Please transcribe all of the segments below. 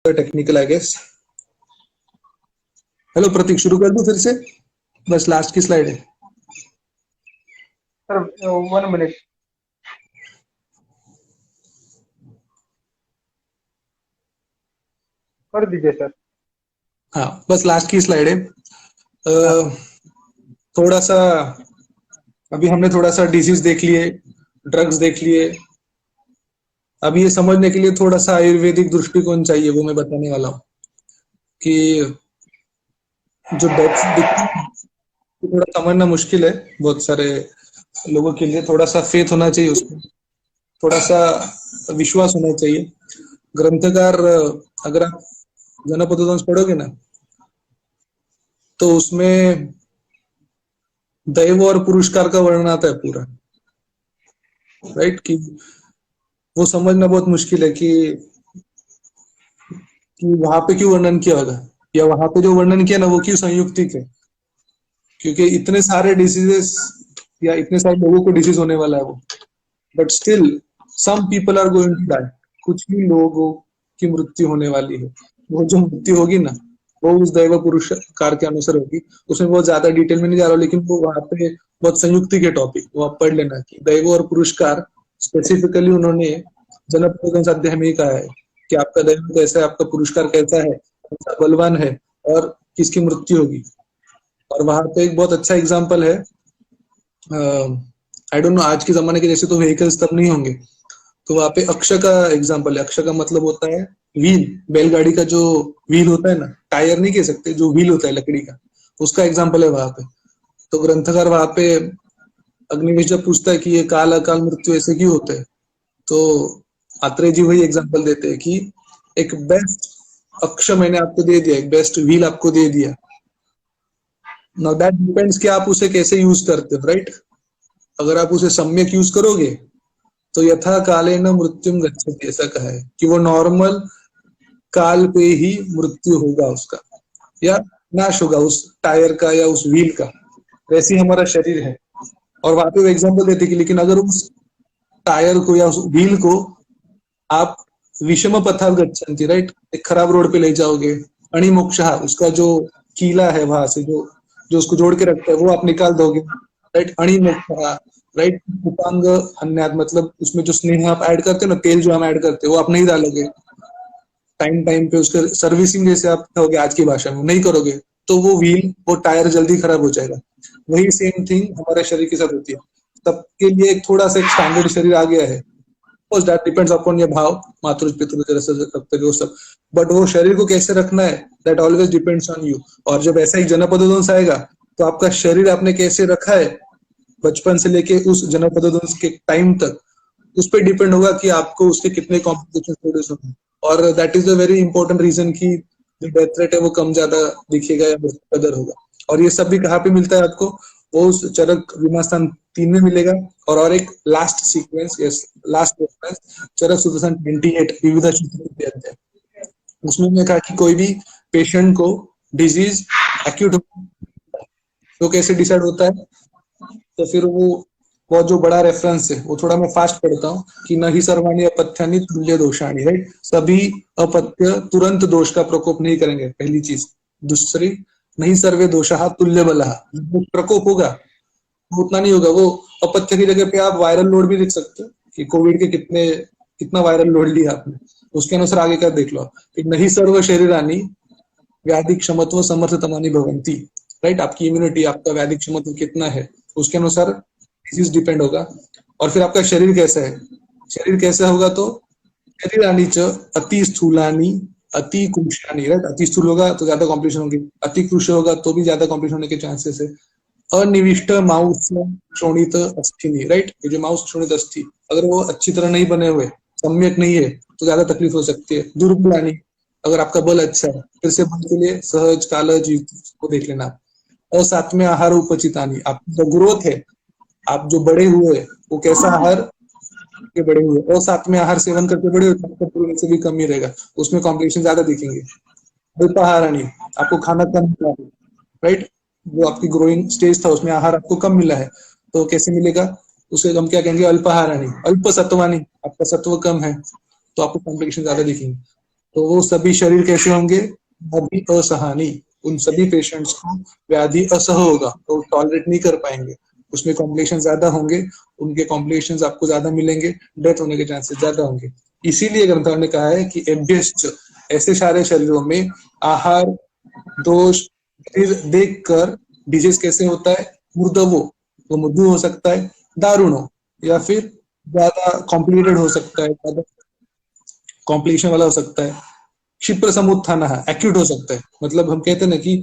Technical I guess. Hello Prateek, शुरू कर दूं फिर से? बस लास्ट की स्लाइड है। Sir 1 minute. कर दीजिए सर। हाँ, बस लास्ट की स्लाइड है। हाँ थोड़ा सा अभी हमने थोड़ा सा डिजीज देख लिए, ड्रग्स देख लिए। अभी ये समझने के लिए थोड़ा सा आयुर्वेदिक दृष्टिकोण चाहिए, वो मैं बताने वाला हूँ कि जो डेथ्स थोड़ा समझना मुश्किल है बहुत सारे लोगों के लिए। थोड़ा सा फेथ होना चाहिए उसमें, थोड़ा सा विश्वास होना चाहिए। ग्रंथकार, अगर आप जनपदोदंश पढ़ोगे ना, तो उसमें दैव और पुरस्कार का वर्णन आता है पूरा, राइट? कि वो समझना बहुत मुश्किल है कि वहां पे क्यों वर्णन किया होगा, या वहां पे जो वर्णन किया ना वो क्यों संयुक्तिक है। क्योंकि इतने सारे डिसीजेस या इतने सारे लोगों को डिसीज होने वाला है वो, but still some people are going to die. कुछ ही लोगों की मृत्यु होने वाली है। वो जो मृत्यु होगी ना, वो उस दैव पुरस्कार के अनुसार होगी। उसमें बहुत ज्यादा डिटेल में नहीं जा रहा हूँ, लेकिन वो वहां पे बहुत संयुक्ति के टॉपिक वो आप पढ़ लेना कि दैव और पुरस्कार स्पेसिफिकली उन्होंने जनपद अध्याय में ही कहा है कि आपका दैव कैसा है, आपका पुरस्कार कैसा है, कौन सा बलवान है और किसकी मृत्यु होगी। और वहां पे एक बहुत अच्छा एग्जाम्पल है। आई डोंट नो, आज के जमाने के जैसे तो व्हीकल्स तब नहीं होंगे, तो वहां पे अक्षय का एग्जाम्पल है। अक्षय का मतलब होता है व्हील, बैलगाड़ी का जो व्हील होता है ना, टायर नहीं कह सकते, जो व्हील होता है लकड़ी का, उसका एग्जाम्पल है वहां पे। तो ग्रंथकार वहां पे अग्निवेश जब पूछता है कि ये काल अकाल मृत्यु ऐसे क्यों होते हैं, तो आत्रेय जी वही एग्जाम्पल देते हैं कि एक बेस्ट अक्षय मैंने आपको दे दिया, एक बेस्ट व्हील आपको दे दिया। नाउ दैट डिपेंड्स कि आप उसे कैसे यूज करते हो, राइट? अगर आप उसे सम्यक यूज करोगे तो यथा काले न मृत्युम गच्छति, ऐसा कहा है कि वो नॉर्मल काल पे ही मृत्यु होगा उसका, या नाश होगा उस टायर का या उस व्हील का। वैसे ही हमारा शरीर है। और वहां पे वो एग्जाम्पल देते कि लेकिन अगर उस टायर को या उस व्हील को आप विषम पथा गच्छन्ति, राइट, एक खराब रोड पे ले जाओगे, अणिमोक्षः, उसका जो कीला है वहां से जो जो उसको जोड़ के रखता है वो आप निकाल दोगे, राइट, अणिमोक्षः, राइट। उपांग हन्याद, मतलब उसमें जो स्नेह आप ऐड करते हो ना, तेल जो हम ऐड करते हैं वो आप नहीं डालोगे टाइम टाइम पे, उसके सर्विसिंग जैसे आप कहोगे आज की भाषा में नहीं करोगे, तो वो व्हील वो टायर जल्दी खराब हो जाएगा। वही सेम थिंग हमारे शरीर के साथ होती है। सबके लिए एक थोड़ा सा एक स्टैंडर्ड शरीर आ गया है, दैट डिपेंड्स अपॉन योर भाव, मातृ पितृ जैसे रखते वो सब। बट वो शरीर को कैसे रखना है, that always depends on you. और जब ऐसा ही जनपदोदंश आएगा, तो आपका शरीर आपने कैसे रखा है बचपन से लेके उस जनपदोदंश के टाइम तक, उस पर डिपेंड होगा कि आपको उसके कितने कॉम्प्लिकेशन प्रोड्यूस होंगे। और that is a very important reason कि जो डेथ रेट है वो कम ज्यादा दिखेगा या कदर होगा। और ये सब भी कहाँ पे मिलता है आपको? वो उस चरक विमास्थान 3 में मिलेगा। और एक last sequence, yes, last reference, Charak Sudarshan 28 विविधा चित्र अध्याय। उसमें मैंने कहा कि कोई भी पेशेंट को डिजीज एक्यूट तो कैसे डिसाइड होता है, तो फिर वो जो बड़ा रेफरेंस है वो थोड़ा मैं फास्ट पढ़ता हूँ कि नहीं सर्वाणी अपथ्यानि तुल्य दोषाणी, राइट। सभी अपत्य तुरंत दोष का प्रकोप नहीं करेंगे, पहली चीज। दूसरी, नहीं सर्वे दोषाः तुल्य बलः, जो प्रकोप होगा वो उतना नहीं होगा। वो अपथ्य की जगह पे आप वायरल लोड भी लिख सकते हो कि कोविड के कितना वायरल लोड लिया आपने, उसके अनुसार आगे का देख लो कि नहीं सर्व शरीरानी व्याधि क्षमत्व समर्थतमानि भवंती, राइट। आपकी इम्यूनिटी, आपका व्याधि क्षमत्व कितना है, उसके अनुसार डिजीज डिपेंड होगा। और फिर आपका शरीर कैसा है, शरीर कैसा होगा, तो शरीरानी च अति स्थूलानी अति कृशानी, राइट। अति स्थूल होगा तो ज्यादा कॉम्प्लिकेशन होगी, अति कृश होगा तो भी ज्यादा कॉम्प्लिकेशन होने के चांसेस है। अनिविष्ट माउस शोणित अस्थिनी, राइट। ये जो माउस शोणित अस्थि, अगर वो अच्छी तरह नहीं बने हुए, सम्यक नहीं है, तो ज्यादा तकलीफ हो सकती है। दुर्बलानी, अगर आपका बल अच्छा है, फिर से बल के लिए सहज कालज को देख लेना। असात्म्य आहार उपचितानी, आप जो ग्रोथ है, आप जो बड़े हुए, वो कैसा आहार के बड़े हुए, असात्म्य आहार सेवन करके बड़े हुए, आपका पूर्व से भी कम ही रहेगा, उसमें कॉम्प्लिकेशन ज्यादा दिखेंगे। अल्पाहारानी, आपको खाना कम मिला है, राइट। वो आपकी ग्रोइंग स्टेज था, उसमें आहार आपको कम मिला है, तो कैसे मिलेगा, उसे हम क्या कहेंगे, अल्पाहारानी। अल्प सत्वानी, आपका सत्व कम है, तो आपको कॉम्प्लिकेशन ज्यादा दिखेंगे। तो वो सभी शरीर कैसे होंगे, व्याधि असहनी, उन सभी पेशेंट्स को व्याधि असह होगा, तो टॉलरेट नहीं कर पाएंगे, उसमें कॉम्प्लिकेशन ज्यादा होंगे, उनके कॉम्प्लिकेशंस आपको ज्यादा मिलेंगे, डेथ होने के चांसेस ज्यादा होंगे। इसीलिए ग्रंथों ने कहा है कि एभ्यश्च, ऐसे सारे शरीरों में आहार दोष फिर देखकर डिजीज कैसे होता है, मुर्दवो, वो मृदु हो सकता है, दारुणो, या फिर ज्यादा कॉम्प्लिकेटेड हो सकता है, ज्यादा कॉम्प्लिकेशन वाला हो सकता है, क्षिप्र समुत्थान एक्यूट हो सकता है, मतलब हम कहते हैं ना कि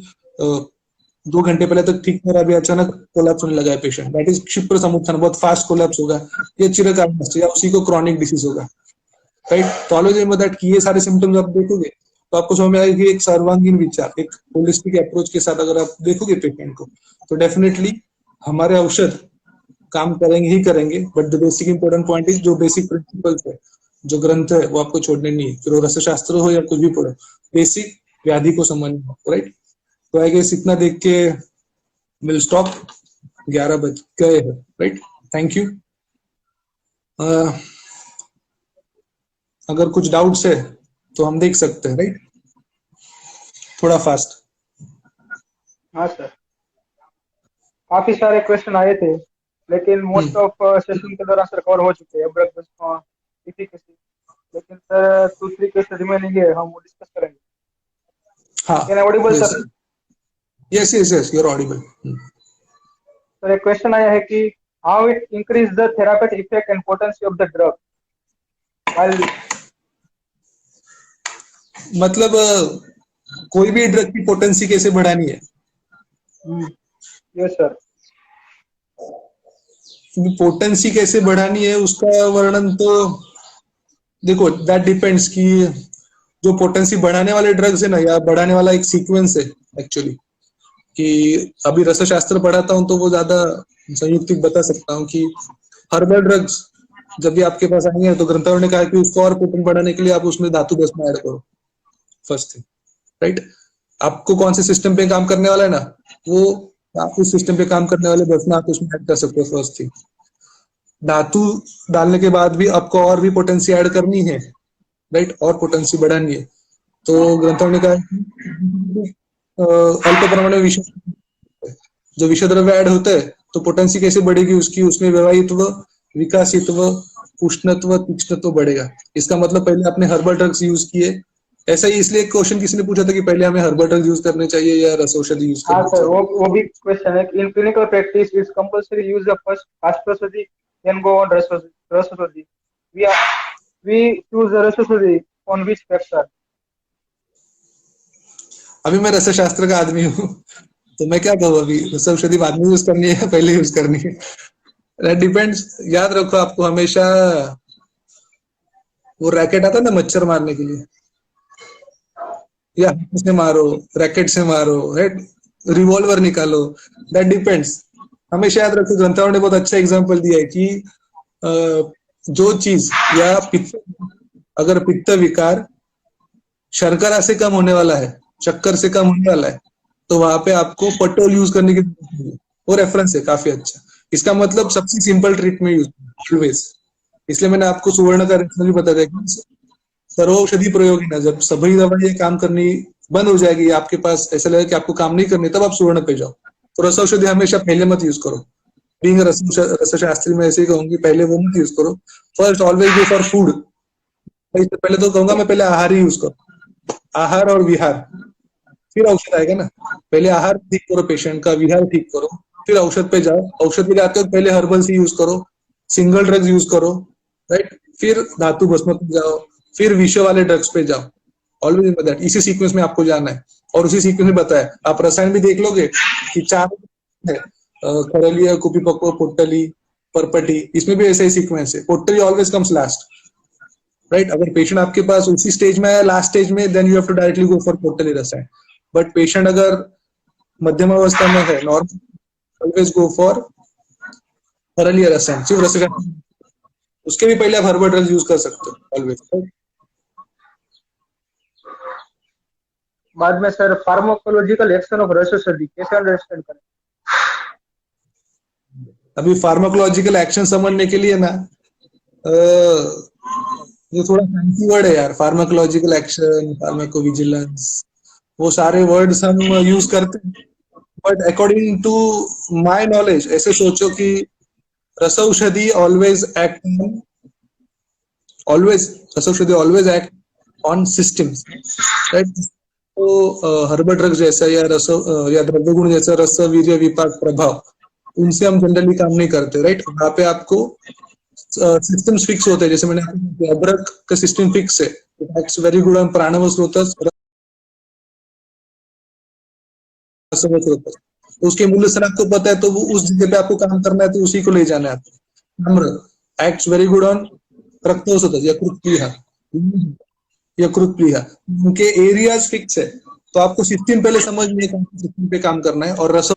2 घंटे पहले तक ठीक था, अभी अचानक कोलैप्स होने लगा है पेशेंट, दैट इज क्षिप्र समुत्थान, बहुत फास्ट कोलैप्स होगा, या चिरकाल या उसी को क्रॉनिक डिसीज होगा, राइट। तो ऑलवेज दैट कि ये सारे सिम्टम्स आप देखोगे तो आपको समझ में आएगा कि एक सर्वांगीण विचार, एक होलिस्टिक अप्रोच के साथ अगर आप देखोगे पेशेंट को, तो डेफिनेटली हमारे औषध काम करेंगे ही करेंगे, but the basic important point is जो बेसिक प्रिंसिपल्स है, जो ग्रंथ है, वो आपको छोड़ने नहीं है, फिर वो रसशास्त्र हो या कुछ भी पढ़ो, बेसिक व्याधि को समझना हो, राइट। तो आई गेस इतना देख के विल स्टॉप, 11 बज गए हैं, राइट। Thank you. अगर कुछ डाउट्स है तो हम देख सकते हैं, राइट, थोड़ा फास्ट। हाँ सर, काफी सारे क्वेश्चन आए थे, लेकिन मोस्ट ऑफ सेशन के दौरान सर कवर हो चुके हैं एफिकेसी, लेकिन सर 2-3 क्वेश्चन रिमेनिंग है, हम वो डिस्कस करेंगे। हाँ, can I audible sir? Yes yes yes, you are audible. Sir एक क्वेश्चन आया है कि how it increase the therapeutic effect and potency of the drug while, मतलब कोई भी ड्रग की पोटेंसी कैसे बढ़ानी है? Yes sir. पोटेंसी कैसे बढ़ानी है उसका वर्णन तो देखो, दैट डिपेंड्स कि जो पोटेंसी बढ़ाने वाले ड्रग्स है ना, या बढ़ाने वाला एक सीक्वेंस है एक्चुअली, कि अभी रसशास्त्र पढ़ाता हूँ तो वो ज्यादा संयुक्तिक बता सकता हूँ कि हर्बल ड्रग्स जब भी आपके पास आएंगे तो ग्रंथों ने कहा कि उसको और पोटेंट बढ़ाने के लिए आप उसमें धातु भस्म ऐड करो, फर्स्ट थिंग, राइट। आपको कौन से सिस्टम पे काम करने वाला है ना, वो आप उस सिस्टम पे काम करने वाले भस्म आप उसमें ऐड कर सकते हो, फर्स्ट थिंग। धातु डालने के बाद भी आपको और भी पोटेंसी ऐड करनी है, राइट, और पोटेंसी बढ़ानी है, तो ग्रंथों ने कहा कि अल्प परमाणु विषय, जो विषय द्रव्य ऐड होता है तो पोटेंसी कैसे बढ़ेगी उसकी, उसमें व्यवहित्व, विकासित्व, उष्णत्व, तीक्ष्णत्व बढ़ेगा। इसका मतलब पहले आपने हर्बल ड्रग्स यूज किए, ऐसा ही इसलिए क्वेश्चन किसी ने पूछा था कि पहले हमें हर्बल ड्रग्स यूज करने चाहिए या रस औषधि यूज हाँ करनी सर, चाहिए। वो भी क्वेश्चन है कि in clinical practice is compulsory use the first कास्ट्रोसोडी देन गो ऑन रसोसोडी, वी चूज द रसोसोडी ऑन व्हिच फैक्टर? अभी मैं रस शास्त्र का आदमी हूँ तो मैं क्या कहूँ, अभी रस औषधि बाद में यूज करनी है पहले यूज करनी है, दैट डिपेंड्स। याद रखो, आपको हमेशा वो रैकेट आता है ना मच्छर मारने के लिए, या हाथ से मारो, रैकेट से मारो, हेड रिवॉल्वर निकालो, दैट डिपेंड्स। हमेशा याद रखो, ग्रंथों ने बहुत अच्छा एग्जांपल दिया है कि जो चीज या पित्त, अगर पित्त विकार शर्करा से कम होने वाला है, शक्कर से कम होने वाला है, तो वहां पे आपको पटोल यूज करने की जरूरत नहीं है। वो रेफरेंस है काफी अच्छा। इसका मतलब सबसे सिंपल ट्रीटमेंट यूज ऑलवेज, इसलिए मैंने आपको सुवर्ण का रेफरेंस भी बता दिया कि सर्वौषधि प्रयोग ना, जब सभी दवाइयां काम करनी बंद हो जाएगी, आपके पास ऐसा लगेगा कि आपको काम नहीं करनी, तब आप सुवर्ण पे जाओ। तो रस औषधि हमेशा पहले मत यूज करो, बीइंग रसशास्त्री में ऐसे ही कहूंगी, पहले वो मत यूज करो। First always go for food. पहले तो कहूंगा मैं, पहले आहार ही यूज करो, आहार और विहार, फिर औषध आएगा ना। पहले आहार ठीक करो पेशेंट का, विहार ठीक करो, फिर औषध पे जाओ। औषध पे जाते हो पहले हर्बल से यूज करो, सिंगल ड्रग्स यूज करो, राइट, फिर धातु भस्म पे जाओ, फिर विषय वाले ड्रग्स पे जाओ। ऑलवेज दैट, इसी सीक्वेंस में आपको जाना है। और उसी सीक्वेंस में बताया, आप रसायन भी देख लोगे कि 4 है, खरलिया, कुपिपक्व, पोट्टली, परपटी, इसमें भी ऐसा ही सीक्वेंस है। Pottali always comes last, right. अगर पेशेंट आपके पास उसी स्टेज में है, लास्ट स्टेज में, then you have to directly go for Pottali rasayan. But patient अगर मध्यम अवस्था में है, normal, always go for Kharaliya rasayan, सिर्फ रसायन। उसके भी पहले आप हर्बल ड्रग्स यूज कर सकते हो ऑलवेज। बाद में सर फार्माकोलॉजिकल एक्शन ऑफ रसोसोडी कैसे अंडरस्टैंड करें? अभी फार्माकोलॉजिकल एक्शन समझने के लिए ना, ये थोड़ा फैंसी वर्ड है यार, फार्माकोलॉजिकल एक्शन, फार्माकोविजिलेंस, वो सारे वर्ड्स हम यूज करते हैं, but according to my knowledge ऐसे सोचो कि रसौषधि ऑलवेज रसौषधि always act on systems, right. तो हर्बल ड्रग जैसा या या द्रव्य गुण जैसा रस वीर्य विपाक प्रभाव, उनसे हम जनरली काम नहीं करते, राइट। वहां पे आपको सिस्टम्स फिक्स होते हैं, जैसे मैंने आपको अदरक का सिस्टम फिक्स है, इट्स वेरी गुड ऑन प्राणव स्रोतस रसवत स्रोतस। तो उसके मूल्य सर आपको पता है, तो वो उस जगह पे आपको काम करना है, तो उसी को ले जाना है आपको। नम्र एक्ट्स वेरी गुड ऑन रक्तोषधस, यकृत प्लीहा, यकृत प्लीहा, उनके एरियाज फिक्स है। तो आपको सिस्टम पहले समझनी है, कौन सी सिस्टम पे काम करना है। और रस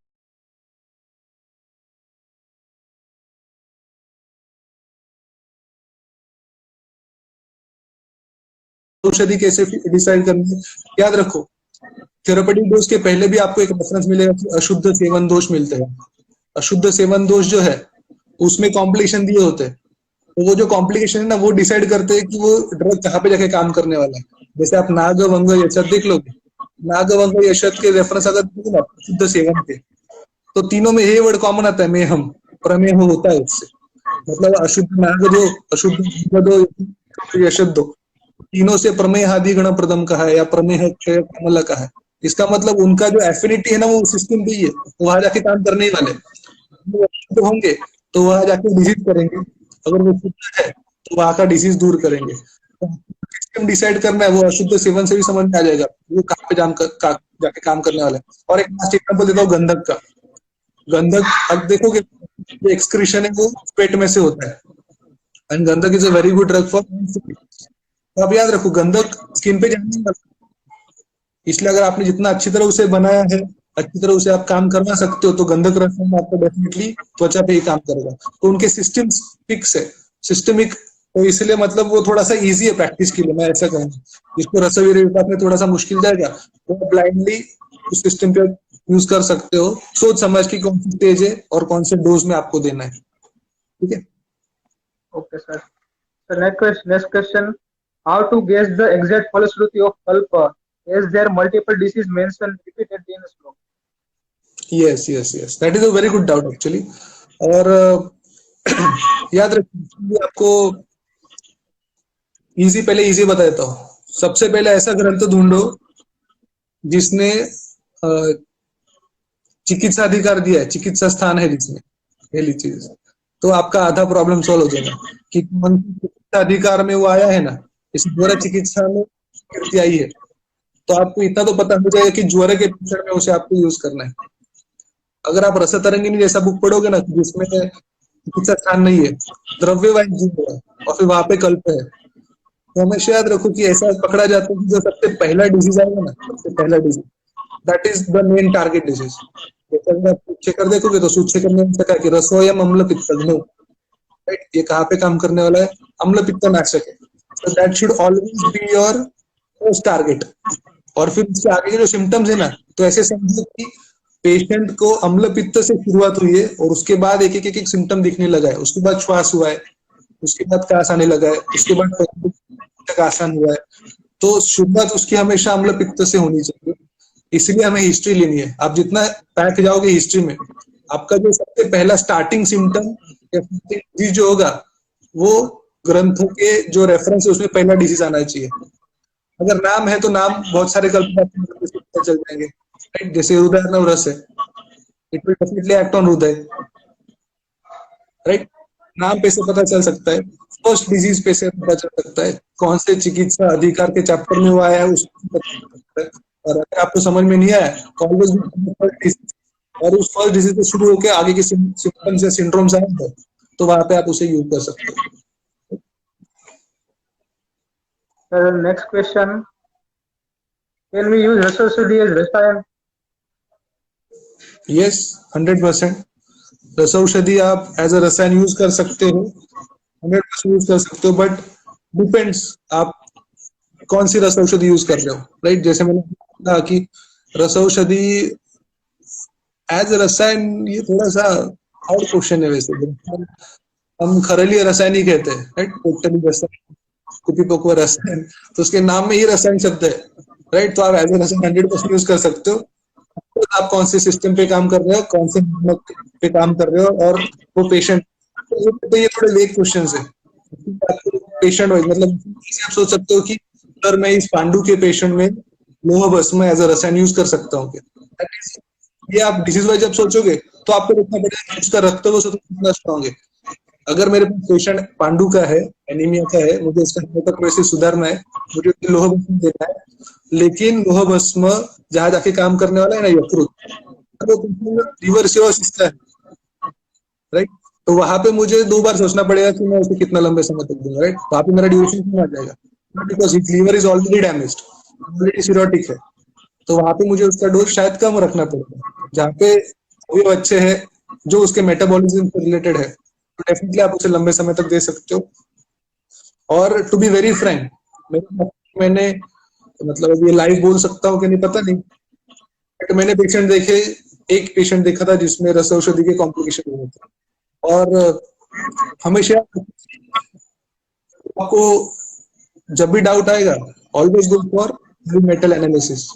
औषधि कैसे डिसाइड करनी है, याद रखो थेरेपेटिक डोज के पहले भी आपको एक रेफरेंस मिलेगा कि अशुद्ध सेवन दोष मिलते हैं। अशुद्ध सेवन दोष जो है उसमें कॉम्प्लिकेशन दिए होते हैं, तो वो जो कॉम्प्लिकेशन है ना, वो डिसाइड करते हैं कि वो ड्रग कहाँ पे जाके काम करने वाला है। जैसे आप नाग वंग यशद देख लोगे, नाग वंग यशद के रेफरेंस अगर देखो ना शुद्ध सेवन के, तो तीनों में यही वर्ड कॉमन आता है, मेहम, प्रमेह होता है उससे। मतलब अशुद्ध नाग दो, अशुद्ध वंग दो, यशद दो, तीनों से प्रमेह आदि गण प्रदम कहा है या प्रमेह क्षय कमल कहा है। इसका मतलब उनका जो एफिनिटी है ना, वो सिस्टम पे ही है, तो वहां जाके काम करने ही वाले। वो अशुद्ध होंगे तो वहां जाके डिजीज करेंगे, अगर वो शुद्ध है तो वहां का डिसीज दूर करेंगे। तो सिस्टम डिसाइड करना है, वो अशुद्ध सेवन से भी समझ में आ जाएगा वो कहाँ पे जाके काम करने वाला है। और एक लास्ट एग्जाम्पल देता हूँ गंधक का। गंधक अब देखोगे, एक्सक्रीशन है वो पेट में से होता है, एंड गंधक is a very good drug for. तो आप याद रखो गंधक स्किन पे जाने वाला, इसलिए अगर आपने जितना अच्छी तरह उसे बनाया है, अच्छी तरह उसे आप काम करवा सकते हो, तो गंधक रसायन आपको डेफिनेटली त्वचा पे ही काम करेगा। तो उनके सिस्टम फिक्स है, सिस्टमिक, तो इसलिए मतलब वो थोड़ा सा इजी है प्रैक्टिस के लिए, मैं ऐसा कहूंगा। जिसको रसवीर विभाग में थोड़ा सा मुश्किल जाएगा, वो ब्लाइंडली उस सिस्टम पे यूज कर सकते हो, सोच समझ की कौन सी स्टेज है और कौन से डोज में आपको देना है, ठीक है। Okay, sir. The next question. How to guess the exact falsity of pulp, as there multiple diseases mentioned repeatedly in the slope? Yes yes yes, that is a very good doubt actually. और याद रखिए आपको easy, पहले easy बता देता हूँ। सबसे पहले ऐसा ग्रंथ ढूंढो जिसने चिकित्सा अधिकार दिया है, चिकित्सा स्थान है जिसमें, पहली चीज। तो आपका आधा प्रॉब्लम सॉल्व हो जाएगा कि कौन सी चिकित्सा अधिकार में वो आया है ना, इस ज्वर चिकित्सा में कीर्ति आई है, तो आपको इतना तो पता हो जाएगा कि ज्वर के पेशेंट में उसे आपको यूज करना है। अगर आप रस तरंगिनी जैसा बुक पढ़ोगे ना जिसमें चिकित्सा स्थान नहीं है, द्रव्य वाइज जीव है और फिर वहां पे कल्प है, तो हमेशा याद रखो कि ऐसा पकड़ा जाता है कि जो सबसे पहला डिजीज आएगा ना, सबसे पहला disease, that is the main target disease. जैसे अगर आप सूचेकर देखोगे तो सूचेकर ने कहा कि रसोयम अम्ल पित्तग्नो, राइट, ये कहाँ पे काम करने वाला है, अम्ल पित्त नाशक है। So that should always be your first target. और फिर इसके आगे के जो सिम्टम्स है ना, तो ऐसे समझो कि पेशेंट को अम्ल पित्त से शुरुआत हुई है और उसके बाद एक एक एक, एक सिम्टम दिखने लगा है, उसके बाद श्वास हुआ है, उसके बाद कास आने लगा है, उसके बाद तक आसान हुआ है। तो शुरुआत उसकी हमेशा अम्ल पित्त से होनी चाहिए। इसलिए हमें हिस्ट्री लेनी है। आप जितना बैक जाओगे हिस्ट्री में, आपका जो सबसे पहला स्टार्टिंग सिम्टम या डिजीज जो होगा, वो ग्रंथों के जो रेफरेंस है उसमें पहला डिजीज आना चाहिए। अगर नाम है तो नाम बहुत सारे कल्पना चल जाएंगे, राइट। जैसे हृदय नवरस है, it will definitely act on हृदय, राइट। नाम पे से पता चल सकता है, फर्स्ट डिजीज पे से पता चल सकता है, कौन से चिकित्सा अधिकार के चैप्टर में वो आया है उसको पता चल सकता है। और अगर आपको समझ में नहीं आया तो ऑलवेज, और उस फर्स्ट डिजीज से शुरू होकर आगे के सिम्टम्स या सिंड्रोम्स आए हैं तो वहां पे आप उसे यूज कर सकते हो। Next question. Can we use Rasaushadhi as rasayan? Yes, 100%। रसौषधि आप एज अ रसायन यूज कर सकते हो, 100% यूज कर सकते हो, बट डिपेंड्स आप कौन सी रसौषधि यूज कर रहे हो, राइट। जैसे मैंने कहा कि रसौषधि एज अ रसायन, ये थोड़ा सा हार्ड क्वेश्चन है वैसे। हम खरलीय रसायन ही कहते हैं, राइट, टोटली रसायन। कुपीपोको रसायन, तो उसके नाम में ही रसायन शब्द है, राइट? तो आप एज ए रसायन 100% यूज कर सकते हो। आप कौन से सिस्टम पे काम कर रहे हो, कौन से नमक पे काम कर रहे हो, और वो पेशेंट, तो ये थोड़े वेग क्वेश्चन है। पेशेंट वाइज मतलब आप सोच सकते हो कि सर मैं इस पांडु के पेशेंट में लोहा भस्म एज अ रसायन यूज कर सकता हूँ क्या? ये आप डिजीज वाइज जब सोचोगे तो आपको देखना पड़ेगा उसका रक्त को कितना स्ट्रॉन्ग है। अगर मेरे पास पेशेंट पांडु का है, एनीमिया का है, मुझे इसका हेमोटोक्रेसिस सुधारना है, मुझे लोहा भस्म देना है, लेकिन लोहा भस्म जहां जाके काम करने वाला है ना यकृत, तो लीवर सिरोसिस का है, राइट? तो वहां पे मुझे 2 बार सोचना पड़ेगा कि मैं उसे कितना लंबे समय तक दूंगा, राइट? वहां पे मेरा ड्यूरेशन कम आ जाएगा, because liver is already damaged, already cirrhotic है। तो वहां पे मुझे उसका डोज शायद कम रखना पड़ेगा। जहाँ पे वो अच्छे है जो उसके मेटाबॉलिज्म से रिलेटेड है, तो डेफिनेटली आप उसे लंबे समय तक दे सकते हो। और टू बी वेरी फ्रैंक, मैंने मतलब अब ये लाइव बोल सकता हूँ कि नहीं पता नहीं, बट मैंने पेशेंट देखे, एक पेशेंट देखा था जिसमें रस औषधि के कॉम्प्लिकेशन हुए थे। और हमेशा आपको जब भी डाउट आएगा, always go for metal analysis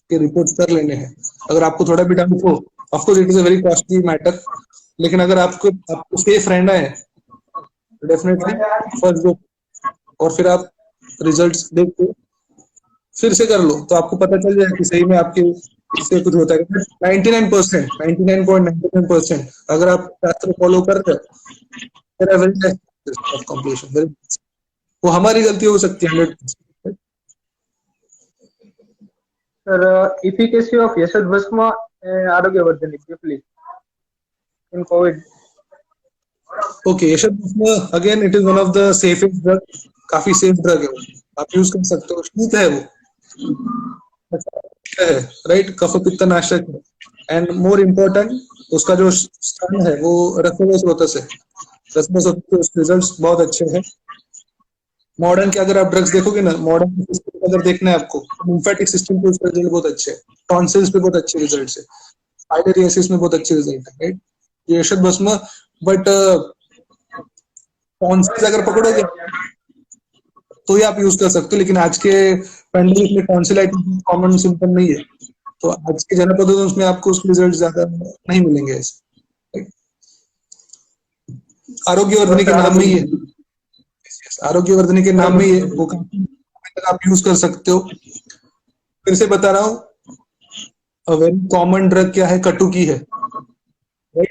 के रिपोर्ट्स कर लेने हैं। अगर आपको थोड़ा भी डाउट हो, of course it is a very costly matter, लेकिन अगर आपको सेफ रहना है तो डेफिनेटली फर्स्ट गो, और फिर आप रिजल्ट्स देख के फिर से कर लो, तो आपको पता चल जाएगा कि सही में आपके इससे कुछ होता है। 99%, 99.99% अगर आप शास्त्र फॉलो कर रहे हो कॉम्प्लिकेशन, वो हमारी गलती हो सकती है 100%। सर, efficacy of यशद भस्म आरोग्यवर्धनी briefly in COVID. ओके, यशद भस्म again it is one of the safest drug, काफी सेफ ड्रग है वो, आप यूज कर सकते हो, शीत है वो, है राइट, कफ पित्त नाशक है, एंड मोर इम्पोर्टेंट उसका जो स्थान है वो रसोस्रोतस है, रसोस्रोतस के उसके रिजल्ट्स बहुत अच्छे हैं। मॉडर्न के अगर आप ड्रग्स देखोगे ना, मॉडर्न सिस्टम अगर देखना है आपको, लिम्फेटिक सिस्टम पे उसका रिजल्ट बहुत अच्छे है, टॉन्सिल्स पे बहुत अच्छे रिजल्ट है, फाइलेरियासिस में बहुत अच्छे रिजल्ट है, राइट? ये यशद भस्म, बट टॉन्सिल्स अगर पकड़ोगे तो ही आप यूज कर सकते हो, लेकिन आज के पैंडेमिक में टॉन्सिलाइटिस कॉमन सिम्टम नहीं है, तो आज के जनपदों में उसमें आपको उसके रिजल्ट ज्यादा नहीं मिलेंगे ऐसे, राइट? आरोग्यवर्धनी के नाम में ही है, आरोग्यवर्धनी के नाम में ही है, वो काफी आप यूज कर सकते हो। फिर से बता रहा हूँ, वेरी कॉमन ड्रग क्या है, कटुकी है, राइट?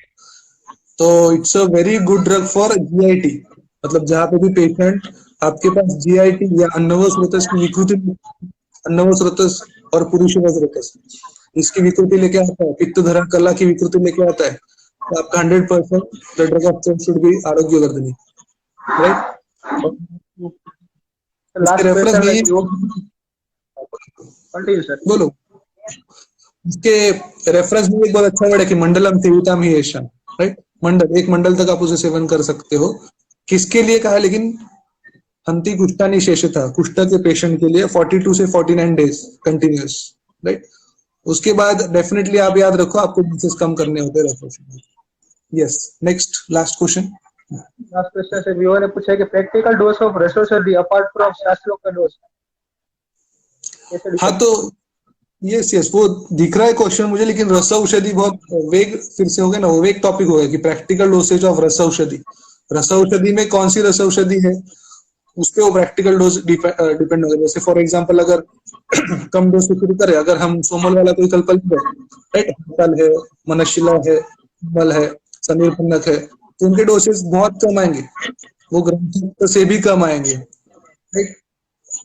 तो it's a very good drug for GIT, मतलब जहाँ पे भी पेशेंट आपके पास जीआईटी या अन्नव स्रोतस की विकृति, अन्नव स्रोतस और पुरुषव स्रोतस इसकी विकृति लेके आता है, पित्तधरा कला की विकृति लेके आता है, तो आपका 100% the drug of choice should be Arogyavardhini, right? इसके लास्ट रेफरेंस क्वेश्चन में है ये कि वो कंटिन्यू सर। बोलो, इसके रेफरेंस में एक बहुत अच्छा वर्ड है कि मंडलम सेविताम ही ऐशा, राइट? मंडल, एक मंडल तक आप उसे सेवन कर सकते हो। किसके लिए कहा है, लेकिन हंति कुष्ठानी शेषता, कुष्ठ के पेशेंट के लिए 42 से 49 डेज कंटिन्यूस, राइट? उसके बाद डेफिनेटली आप याद रखो आपको डोसेस कम करने होते हैं। Yes, next last question. Last question से व्यूअर ने पूछा कि प्रैक्टिकल डोज ऑफ रसोसर्दी अपार्ट फ्रॉम शास्त्रों का डोज कैसे? हाँ तो यस यस, वो दिख रहा है क्वेश्चन मुझे, लेकिन रस औषधि बहुत वेग फिर से हो गया ना, वो वेग टॉपिक हो गया कि प्रैक्टिकल डोसेज ऑफ रस औषधि, रस औषधि में कौन सी रस औषधि है उस पर वो प्रैक्टिकल डोज डिपेंड होगा। जैसे फॉर एग्जांपल अगर कम डोज से शुरू करें, अगर हम सोमल वाला कोई कल्पल है, राइट, हड़ताल है, मनशिला है, बल है, समीर पन्नक है, तो उनके डोसेज बहुत कम आएंगे, वो ग्रंथ से भी कम आएंगे, राइट?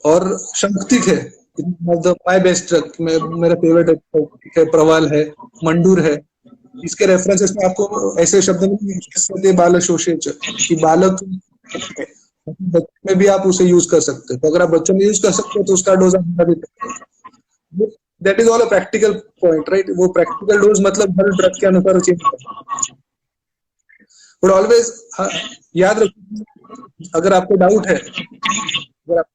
और शक्तिक है, माय बेस्ट ड्रग, मेरा फेवरेट है, प्रवाल है, मंडूर है। इसके रेफरेंसेस में आपको ऐसे शब्द नहीं, बाल शोषेच कि बालक बच्चे में भी आप उसे यूज कर सकते हो, तो अगर आप बच्चों में यूज कर सकते हो तो उसका डोज आप that is all a practical point, right? वो प्रैक्टिकल डोज मतलब हर ड्रग के अनुसार चेंज करता है, बट ऑलवेज याद रखो अगर आपको डाउट है, अगर आप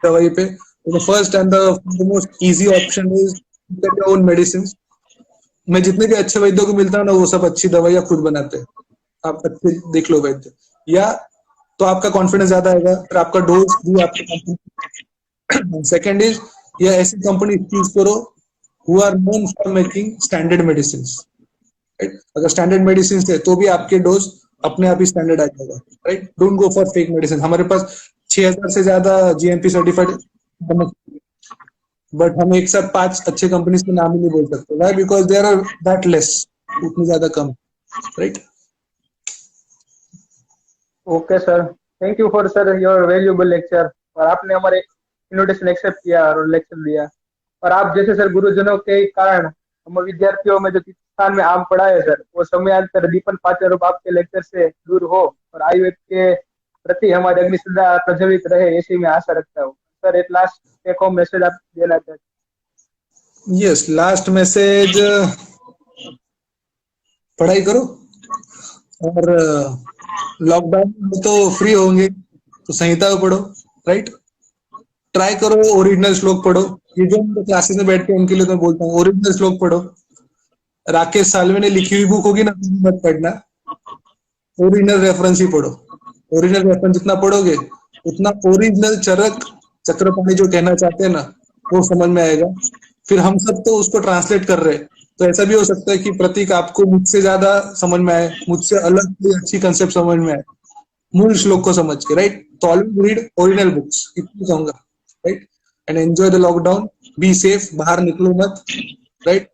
दवाई पे, तो first and the most easy option is your own medicine. मैं जितने भी अच्छे वैद्यों को मिलता हूँ ना, वो सब अच्छी दवाइयाँ खुद बनाते हैं, आप अच्छे देख लो वैद्य, या तो आपका कॉन्फिडेंस ज्यादा आएगा, फिर आपका डोज भी आपके। सेकेंड इज, या ऐसी कंपनी चूज करो who are known for making standard medicine, right. अगर स्टैंडर्ड मेडिसिन है तो भी आपके डोज अपने आप ही स्टैंडर्ड आ जाएगा, right. Don't go for fake medicine. हमारे पास 6000 से ज्यादा जीएमपी सर्टिफाइड, बट हम एक साथ 5 अच्छे कंपनीज के नाम ही नहीं बोल सकते। Why? Because there are that less, उतनी ज्यादा कम, right. Okay sir, thank you for sir your valuable lecture. और आपने हमारे इनविटेशन एक्सेप्ट किया और लेक्चर दिया। और आप जैसे सर गुरुजनों के कारण हम विद्यार्थियों में जो स्थान में आप पढ़ाए सर, वो समयांतर दीपन पाचन रूप आपके लेक्चर से दूर हो और आयुर्वेद के प्रति हमारी अग्नि श्रद्धा प्रज्वलित रहे, ऐसी मैं आशा रखता हूँ। सर एक लास्ट टेक होम मैसेज आप देना चाहते हैं? यस, लास्ट मैसेज, पढ़ाई करो। और लॉकडाउन में तो फ्री होंगे तो संहिता पढ़ो, राइट। ट्राई करो ओरिजिनल श्लोक पढ़ो। ये जो हम क्लासेस में बैठते हैं उनके लिए तो मैं बोलता हूँ ओरिजिनल श्लोक पढ़ो। राकेश सालवे ने लिखी हुई बुक होगी ना, मत पढ़ना, ओरिजिनल रेफरेंस ही पढ़ो। ओरिजिनल रेफरेंस जितना पढ़ोगे उतना ओरिजिनल चरक चक्रपाणी जो कहना चाहते हैं ना, वो समझ में आएगा। फिर हम सब तो उसको ट्रांसलेट कर रहे हैं, तो ऐसा भी हो सकता है कि प्रतीक आपको मुझसे ज्यादा समझ में आए, मुझसे अलग कोई अच्छी कंसेप्ट समझ में आए मूल श्लोक को समझ के, राइट। तो ऑलवेज रीड ओरिजिनल बुक्स, इतना कहूंगा, right. And enjoy the lockdown, be safe, बाहर निकलो मत, राइट।